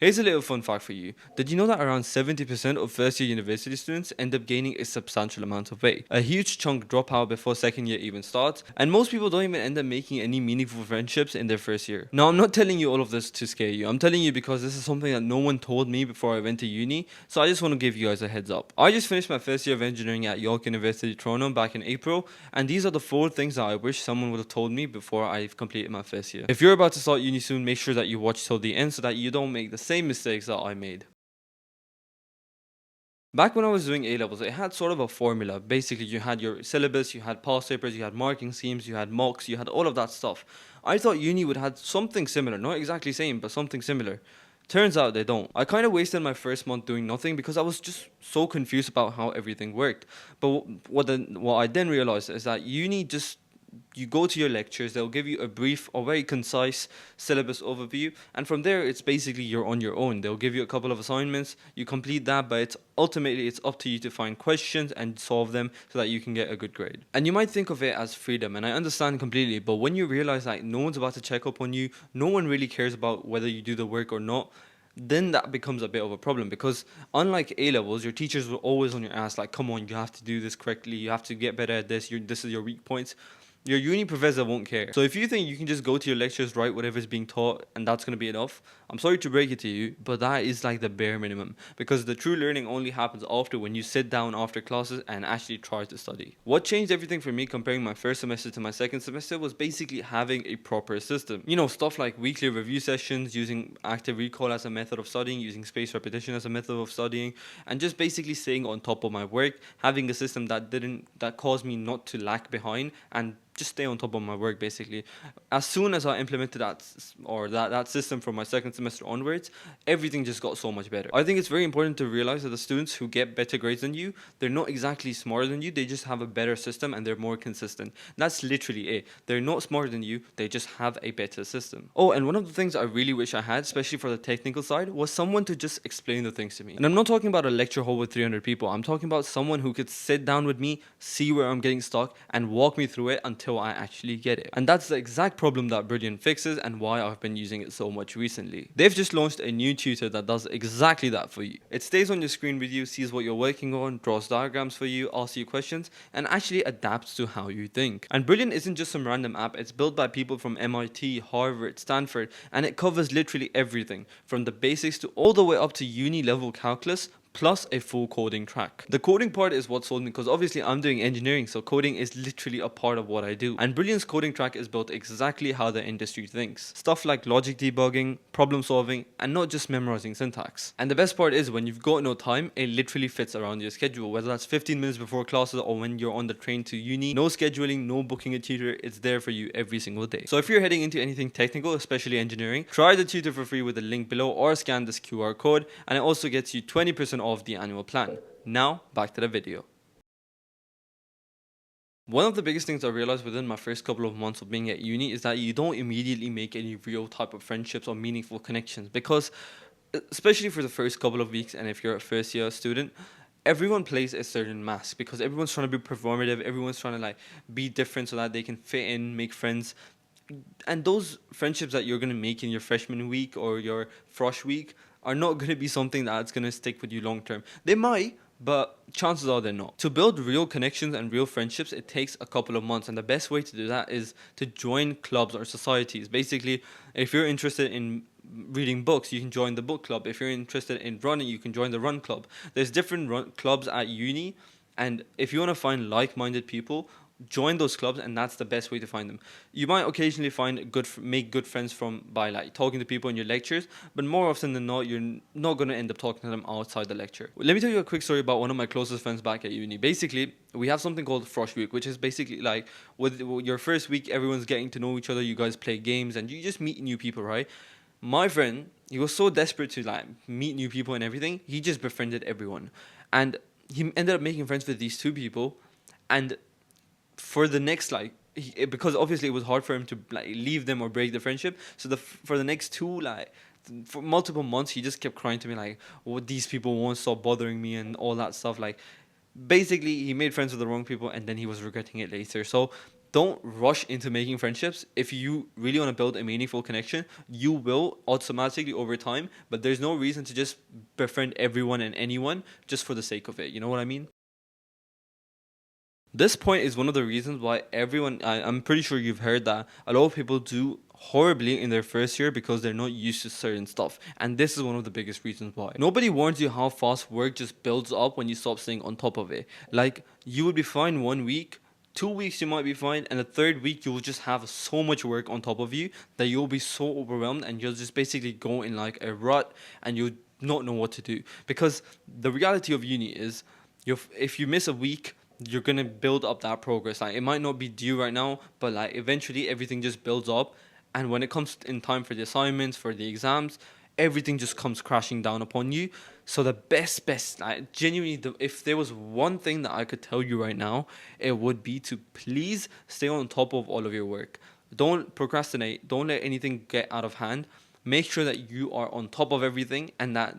Here's a little fun fact for you. Did you know that around 70% of first year university students end up gaining a substantial amount of weight? A huge chunk drop out before second year even starts, and most people don't even end up making any meaningful friendships in their first year. Now, I'm not telling you all of this to scare you. I'm telling you because this is something that no one told me before I went to uni, so I just want to give you guys a heads up. I just finished my first year of engineering at York University Toronto back in April, and these are the 4 things that I wish someone would have told me before I completed my first year. If you're about to start uni soon, make sure that you watch till the end so that you don't make the same mistakes that I made. Back when I was doing A levels, it had sort of a formula. Basically, you had your syllabus, you had past papers, you had marking schemes, you had mocks, you had all of that stuff. I thought uni would have something similar, not exactly same, but something similar. Turns out they don't. I kind of wasted my first month doing nothing because I was just so confused about how everything worked. But what I then realized is that uni just, you go to your lectures, they'll give you a brief or very concise syllabus overview, and from there it's basically you're on your own. They'll give you a couple of assignments, you complete that, but it's up to you to find questions and solve them so that you can get a good grade. And you might think of it as freedom, and I understand completely, but when you realize that no one's about to check up on you, no one really cares about whether you do the work or not, then that becomes a bit of a problem, because unlike A levels, your teachers were always on your ass, like, come on, you have to do this correctly, you have to get better at this, this is your weak points. Your uni professor won't care. So if you think you can just go to your lectures, write whatever's being taught, and that's going to be enough, I'm sorry to break it to you, but that is like the bare minimum. Because the true learning only happens after, when you sit down after classes and actually try to study. What changed everything for me comparing my first semester to my second semester was basically having a proper system. You know, stuff like weekly review sessions, using active recall as a method of studying, using spaced repetition as a method of studying, and just basically staying on top of my work, having a system that caused me not to lag behind and just stay on top of my work. Basically, as soon as I implemented that system from my second semester onwards, everything just got so much better. I think it's very important to realize that the students who get better grades than you, they're not exactly smarter than you, they just have a better system and they're more consistent. That's literally it. They're not smarter than you, they just have a better system. Oh, and one of the things I really wish I had, especially for the technical side, was someone to just explain the things to me. And I'm not talking about a lecture hall with 300 people, I'm talking about someone who could sit down with me, see where I'm getting stuck, and walk me through it until I actually get it. And that's the exact problem that Brilliant fixes, and why I've been using it so much recently. They've just launched a new tutor that does exactly that for you. It stays on your screen with you, sees what you're working on, draws diagrams for you, asks you questions, and actually adapts to how you think. And Brilliant isn't just some random app, it's built by people from MIT, Harvard, Stanford, and it covers literally everything, from the basics to all the way up to uni level calculus, plus a full coding track. The coding part is what sold me, because obviously I'm doing engineering, so coding is literally a part of what I do. And Brilliant's coding track is built exactly how the industry thinks. Stuff like logic debugging, problem solving, and not just memorizing syntax. And the best part is, when you've got no time, it literally fits around your schedule, whether that's 15 minutes before classes or when you're on the train to uni. No scheduling, no booking a tutor, it's there for you every single day. So if you're heading into anything technical, especially engineering, try the tutor for free with the link below, or scan this QR code, and it also gets you 20% off the annual plan. Now, back to the video. One of the biggest things I realized within my first couple of months of being at uni is that you don't immediately make any real type of friendships or meaningful connections, because especially for the first couple of weeks, and if you're a first year student, everyone plays a certain mask, because everyone's trying to be performative, everyone's trying to like be different so that they can fit in, make friends. And those friendships that you're going to make in your freshman week or your frosh week are not going to be something that's going to stick with you long term. They might, but chances are they're not. To build real connections and real friendships, it takes a couple of months, and the best way to do that is to join clubs or societies. Basically, if you're interested in reading books, you can join the book club. If you're interested in running, you can join the run club. There's different clubs at uni, and if you want to find like-minded people, join those clubs, and that's the best way to find them. You might occasionally make good friends by like talking to people in your lectures, but more often than not, you're not going to end up talking to them outside the lecture. Let me tell you a quick story about one of my closest friends back at uni. Basically, we have something called Frosh Week, which is basically like with your first week, everyone's getting to know each other, you guys play games, and you just meet new people, right? My friend, he was so desperate to like meet new people and everything, he just befriended everyone. And he ended up making friends with these 2 people, and for the next because obviously it was hard for him to like leave them or break the friendship, so for the next for multiple months he just kept crying to me like, oh, these people won't stop bothering me and all that stuff. Like, basically he made friends with the wrong people, and then he was regretting it later. So don't rush into making friendships. If you really want to build a meaningful connection, you will automatically over time, but there's no reason to just befriend everyone and anyone just for the sake of it. You know what I mean? This point is one of the reasons why I'm pretty sure you've heard that a lot of people do horribly in their first year because they're not used to certain stuff. And this is one of the biggest reasons why. Nobody warns you how fast work just builds up when you stop staying on top of it. Like, you would be fine 1 week, 2 weeks you might be fine, and the third week you will just have so much work on top of you that you'll be so overwhelmed and you'll just basically go in like a rut and you'll not know what to do. Because the reality of uni is, if you miss a week, you're gonna build up that progress. Like, it might not be due right now, but like eventually everything just builds up, and when it comes in time for the assignments, for the exams, everything just comes crashing down upon you. So the best, like genuinely, if there was one thing that I could tell you right now, it would be to please stay on top of all of your work. Don't procrastinate. Don't let anything get out of hand. Make sure that you are on top of everything, and that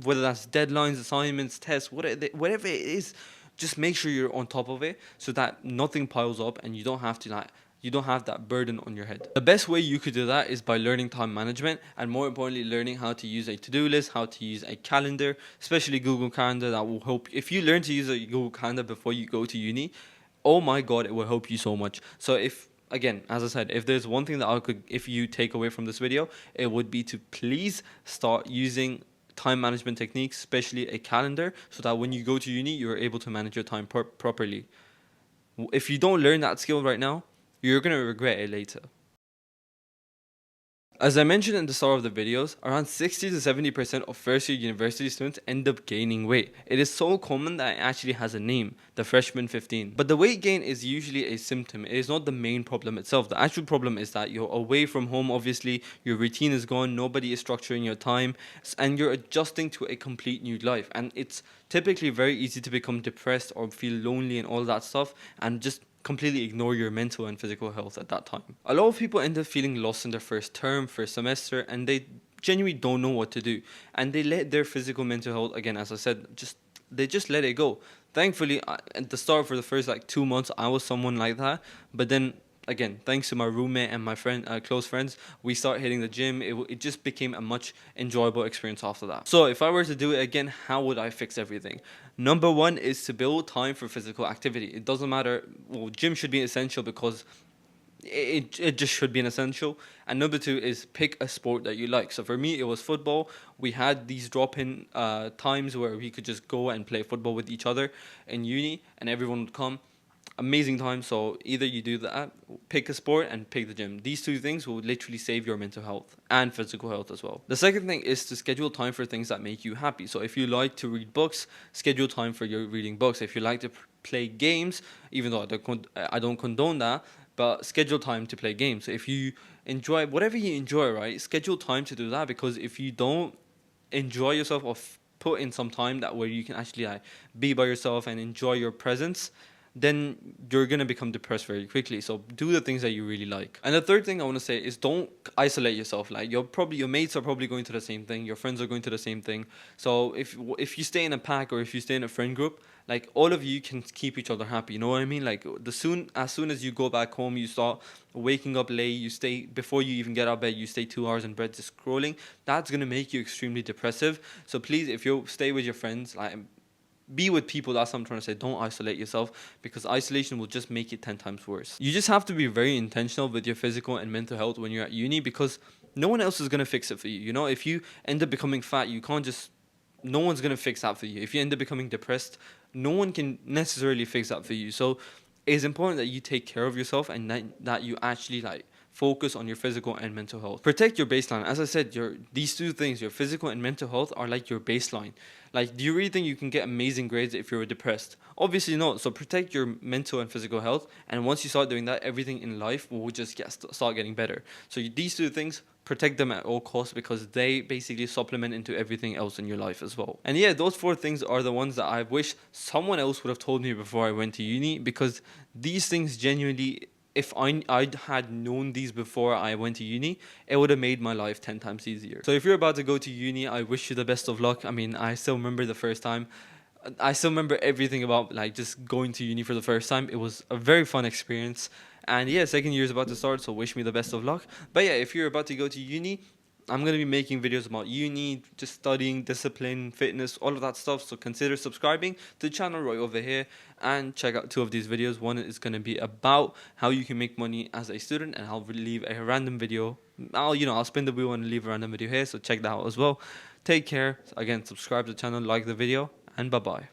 whether that's deadlines, assignments, tests, whatever it is, just make sure you're on top of it so that nothing piles up and you don't have that burden on your head. The best way you could do that is by learning time management, and more importantly, learning how to use a to-do list, how to use a calendar, especially Google Calendar. That will help. If you learn to use a Google Calendar before you go to uni, oh my god, it will help you so much. So again, as I said, if there's one thing that if you take away from this video, it would be to please start using time management techniques, especially a calendar, so that when you go to uni, you're able to manage your time properly. If you don't learn that skill right now, you're going to regret it later. As I mentioned in the start of the videos, around 60 to 70% of first year university students end up gaining weight. It is so common that it actually has a name, the freshman 15. But the weight gain is usually a symptom. It is not the main problem itself. The actual problem is that you're away from home, obviously, your routine is gone, nobody is structuring your time, and you're adjusting to a complete new life. And it's typically very easy to become depressed or feel lonely and all that stuff, and just completely ignore your mental and physical health at that time. A lot of people end up feeling lost in their first term, first semester, and they genuinely don't know what to do. And they let their physical, mental health, again, as I said, they just let it go. Thankfully, at the start, for the first 2 months, I was someone like that. But then again, thanks to my roommate and my close friends, we start hitting the gym. It just became a much enjoyable experience after that. So if I were to do it again, how would I fix everything? Number one is to build time for physical activity. It doesn't matter. Well, gym should be essential because it just should be an essential. And number two is pick a sport that you like. So for me, it was football. We had these drop-in times where we could just go and play football with each other in uni, and everyone would come. Amazing time. So either you do that, pick a sport, and pick the gym. These two things will literally save your mental health and physical health as well. The second thing is to schedule time for things that make you happy. So if you like to read books, schedule time for your reading books. If you like to play games, even though I don't condone that, but schedule time to play games. So if you enjoy whatever you enjoy, right, schedule time to do that, because if you don't enjoy yourself or put in some time that where you can actually be by yourself and enjoy your presence, then you're going to become depressed very quickly. So do the things that you really like. And the third thing I want to say is don't isolate yourself. Like your mates are probably going to the same thing, your friends are going to the same thing. So if you stay in a pack or if you stay in a friend group, like all of you can keep each other happy. You know what I mean? Like as soon as you go back home, you start waking up late, you stay, before you even get out of bed, you stay 2 hours in bed just scrolling. That's going to make you extremely depressive. So please, if you stay with your friends, be with people. That's what I'm trying to say. Don't isolate yourself, because isolation will just make it 10 times worse. You just have to be very intentional with your physical and mental health when you're at uni, because no one else is going to fix it for you. You know, if you end up becoming fat, no one's going to fix that for you. If you end up becoming depressed, no one can necessarily fix that for you. So it's important that you take care of yourself and that you actually focus on your physical and mental health. Protect your baseline. As I said, these two things, your physical and mental health, are like your baseline. Like, do you really think you can get amazing grades if you're depressed? Obviously not. So protect your mental and physical health, and once you start doing that, everything in life will just start getting better. So these two things, protect them at all costs, because they basically supplement into everything else in your life as well. And yeah, those 4 things are the ones that I wish someone else would have told me before I went to uni, because these things genuinely, if I had known these before I went to uni, it would have made my life 10 times easier. So if you're about to go to uni, I wish you the best of luck. I mean, I still remember the first time. I still remember everything about like just going to uni for the first time. It was a very fun experience. And yeah, second year is about to start, so wish me the best of luck. But yeah, if you're about to go to uni, I'm gonna be making videos about uni, just studying, discipline, fitness, all of that stuff. So consider subscribing to the channel right over here and check out two of these videos. One is gonna be about how you can make money as a student, and I'll leave a random video. I'll spin the wheel and leave a random video here. So check that out as well. Take care. Again, subscribe to the channel, like the video, and bye bye.